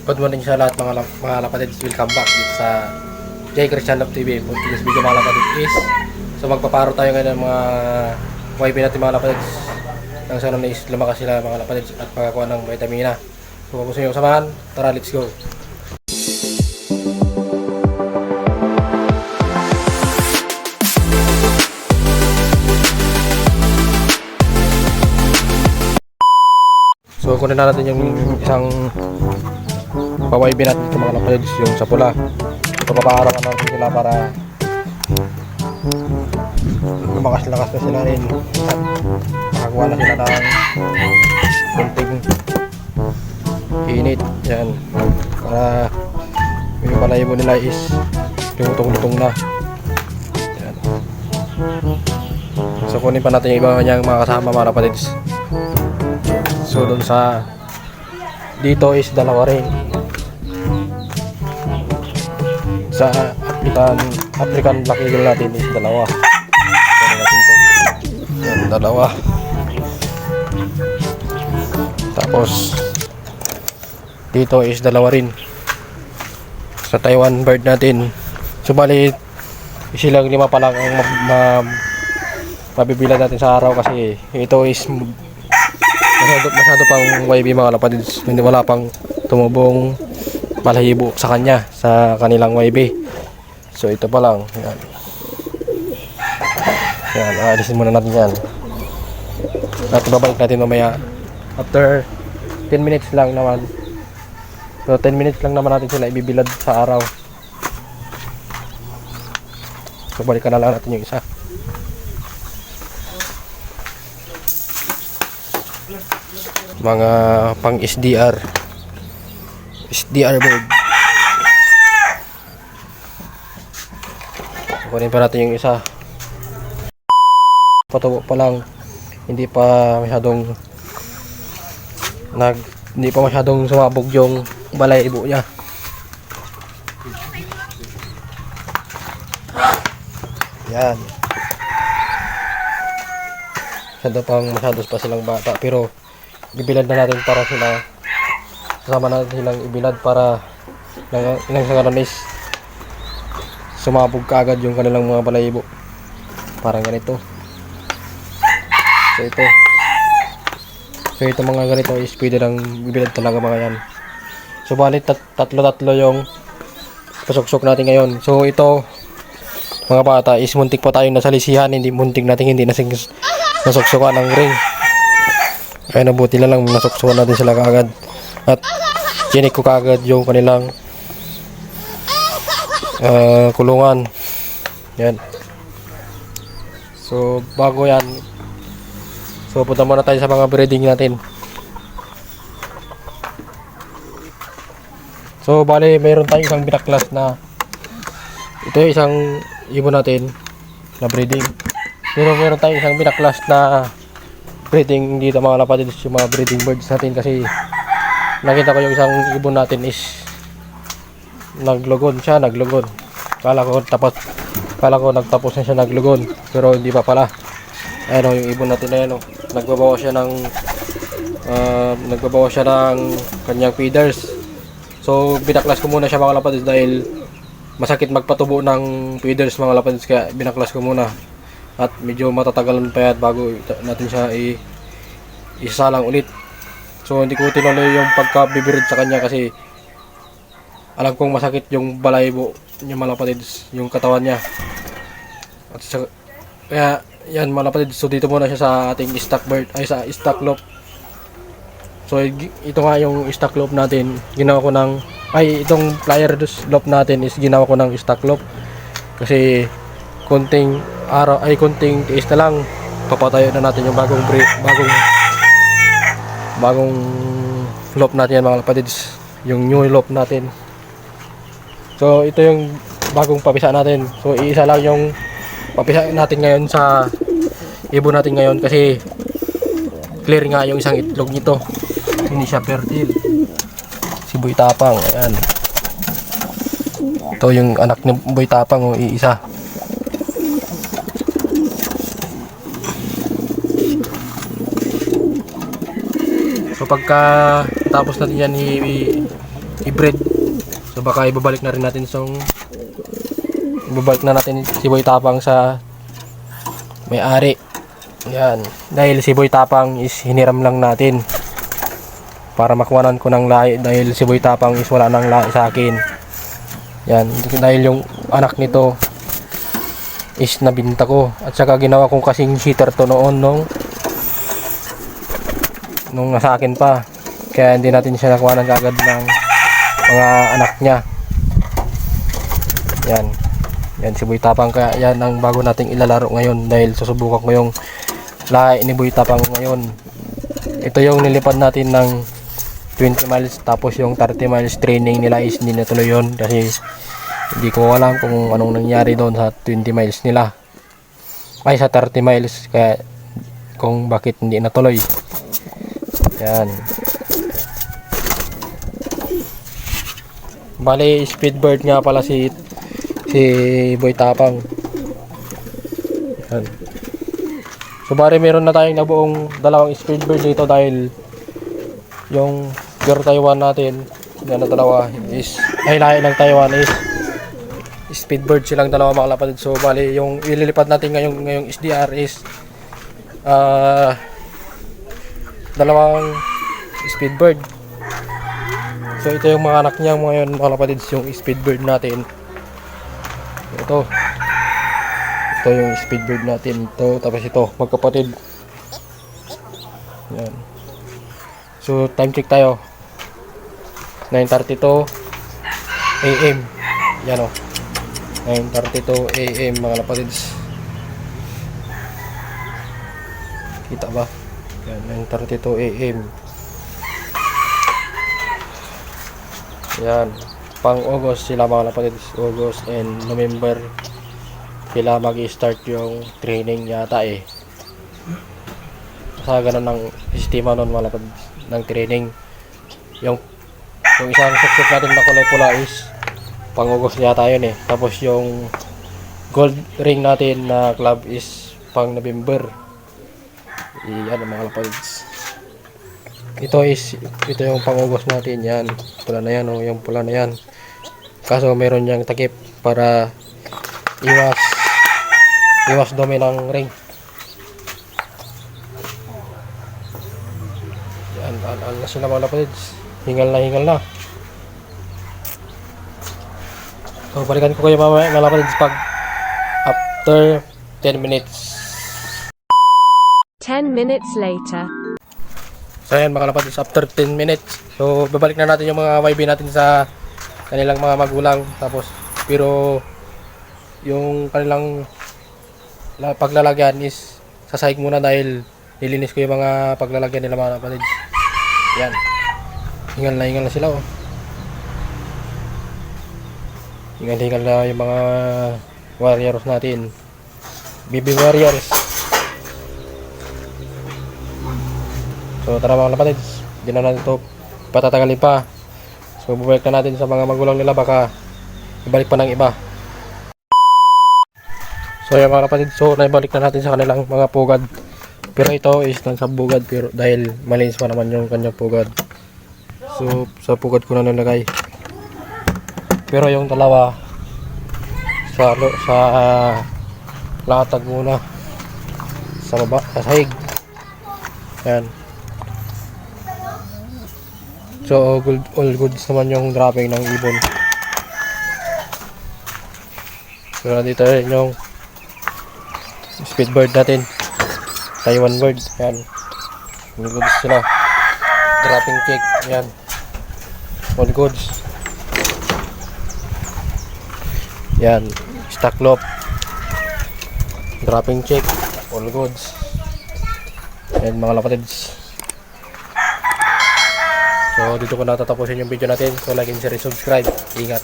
Good morning sa lahat mga lapatids. Welcome back dito sa J. Christian Love TV. For today's video mga lapatids is magpaparo tayo ngayon ng mga YB natin mga lapatids. Nang sana is lumakas sila mga lapatids at pagkakuha ng vitamina. So kung gusto nyo samahan, tara let's go. So kunin na natin yung isang pa-YB natin sa mga lapatids, yung sa pula. So papaarawan natin sila para lumakas-lakas na sila rin at makakuha na sila ng kunting init. Yan, para yung balahibo nila is lumutong-lutong na. Yan. So kunin pa natin yung iba niyang mga kasama mga lapatids. So doon sa dito is dalawa rin. Sa African Black Eagle natin is dalawa. Yan, dalawa. Tapos dito is dalawa rin. Sa Taiwan bird natin, subalit silang lima pa lang ang mabibilan natin sa araw kasi ito is masyado pang YB mga lapatids. Hindi, wala pang tumubong balahibo sa kanya, sa kanilang YB. So ito pa lang. Yan. Yan, aalisin muna natin yan. At babalik natin mamaya after 10 minutes lang naman. So 10 minutes lang naman natin sila ibibilad sa araw. So balikan na lang natin yung isa. Mga pang SDR bird. Kunin pa natin yung isa. Patubo pa lang, hindi pa masyadong sumabog yung balahibo niya. Yan, masyado pa silang bata, pero bibilad na natin para sila, kasama natin silang ibilad para nang sa karon is sumabog kaagad yung kanilang mga balahibo. Parang ganito. So ito mga ganito is pwede lang bibilad talaga mga yan. So bali tatlo yung pasuksok natin ngayon. So ito mga bata is muntik pa tayong nasalisihan, hindi nasuksukan ng ring. Kaya nabuti na lang nasuksukan natin sila kaagad at chinik ko kaagad yung kanilang kulungan. Yan. So bago yan, so punta muna tayo sa mga breeding natin. So bali mayroon tayong isang binaklas na ito yung isang ibon natin na breeding. Pero mayroon tayong isang binaklas na breeding dito mga lapatids, yung mga breeding birds natin, kasi nakita ko yung isang ibon natin is naglugon. Kala ko nagtapos na siya naglugon, pero hindi pa pala. Ayun yung ibon natin na yan, nagbabawa siya ng kanyang feeders. So binaklas ko muna siya mga lapatids dahil masakit magpatubo ng feeders mga lapatids, kaya binaklas ko muna. At medyo matatagalan pa yan bago natin siya isasalang ulit. So hindi ko tinuloy yung pagkabibirid sa kanya kasi alam kong masakit yung balahibo niya mga lapatids, yung katawan niya. At kaya yan mga lapatids, so dito muna siya sa ating stock bird, ay sa stock loop. So ito nga yung stock loop natin, itong flyer loop natin is ginawa ko ng stock loop kasi konting tiis na lang, papatayo na natin yung bagong loop natin yan mga lapatids, yung new loop natin. So ito yung bagong papisa natin. So iisa lang yung papisa natin ngayon sa ibon natin ngayon kasi clear nga yung isang itlog nito, hindi siya fertile. Si Boy Tapang, ayan, ito yung anak ni Boy Tapang, iisa. So pagka tapos natin yan hybrid. So baka ibabalik na rin natin ibabalik na natin si Boy Tapang sa may-ari. Yan, dahil si Boy Tapang is hiniram lang natin para makuhanan ko ng lahi, dahil si Boy Tapang is wala nang lahi sa akin. Yan, dahil yung anak nito is nabinta ko, at saka ginawa kong kasing cheater to noon nung nasa akin pa, kaya hindi natin siya nakuhanan kaagad ng mga anak niya. Yan si Boy Tapang, kaya yan ang bago nating ilalaro ngayon, dahil susubukan ko yung lahi ni Boy Tapang ngayon. Ito yung nilipad natin ng 20 miles, tapos yung 30 miles training nila is hindi natuloy yun, kasi hindi ko alam kung anong nangyari doon sa 20 miles nila, ay sa 30 miles, kaya kung bakit hindi natuloy. Yan, bali speedbird nga pala si Boy Tapang. Yan. So bali meron na tayong nabuong dalawang speedbird dito, dahil yung pure Taiwan natin yan na dalawa is ay lahi ng Taiwan is speedbird silang dalawa mga kapatid. So bali yung ililipad natin ngayong SDR is dalawang speedbird. So ito yung mga anak niya ngayon mga kapatid, yung speedbird natin. Ito yung speedbird natin, ito, tapos ito magkapatid. Yan. So time check tayo, 9:32 AM. Yan o, 9:32 AM mga kapatids. Kita ba? Yan, 9:32 AM. Yan, pang August sila mga kapatids, August and November sila mag-start yung training yata eh. Sa ganun ng sistema nun mga kapatids ng training. Yung isang suksok natin na kulay pula is pang August yata yun eh. Tapos yung gold ring natin na club is pang November. Yan mga kapatids. Ito yung pang August natin. Yan, pula na yan, oh, yung pula na yan. Kaso meron niyang takip para iwas dumi ng ring. Yan, na sila mga kapatids. Hingal na. So balikan ko kayo mamaya mga kapatids pag after 10 minutes. 10 minutes later. So ayan mga kapatids, after 10 minutes. So babalik na natin yung mga YB natin sa kanilang mga magulang. Tapos pero yung kanilang paglalagyan is sasahig muna, dahil nilinis ko yung mga paglalagyan nila mga kapatids. Yan, hingal na sila oh. Hingal na yung mga warriors natin, baby warriors. So tara mga kapatids, hindi na natin ito patatagalin pa. So bubalik na natin sa mga magulang nila, baka ibalik pa ng iba. So yan mga kapatid, so naibalik na natin sa kanilang mga pugad. Pero ito is nasa bugad, pero dahil malinis pa naman yung kanyang pugad. So sa pugad ko na nilagay. Pero yung dalawa sa latag muna sa baba, sa sahig. Yan. So all goods naman yung dropping ng ibon. So nandito rin yung speedbird natin, Taiwan bird. Yan, all goods sila, dropping check. Yan, all goods. Yan, stock loop, dropping check, all goods. Yan mga kapatids. So dito ko natatapusin yung video natin. So like and share and subscribe. Ingat.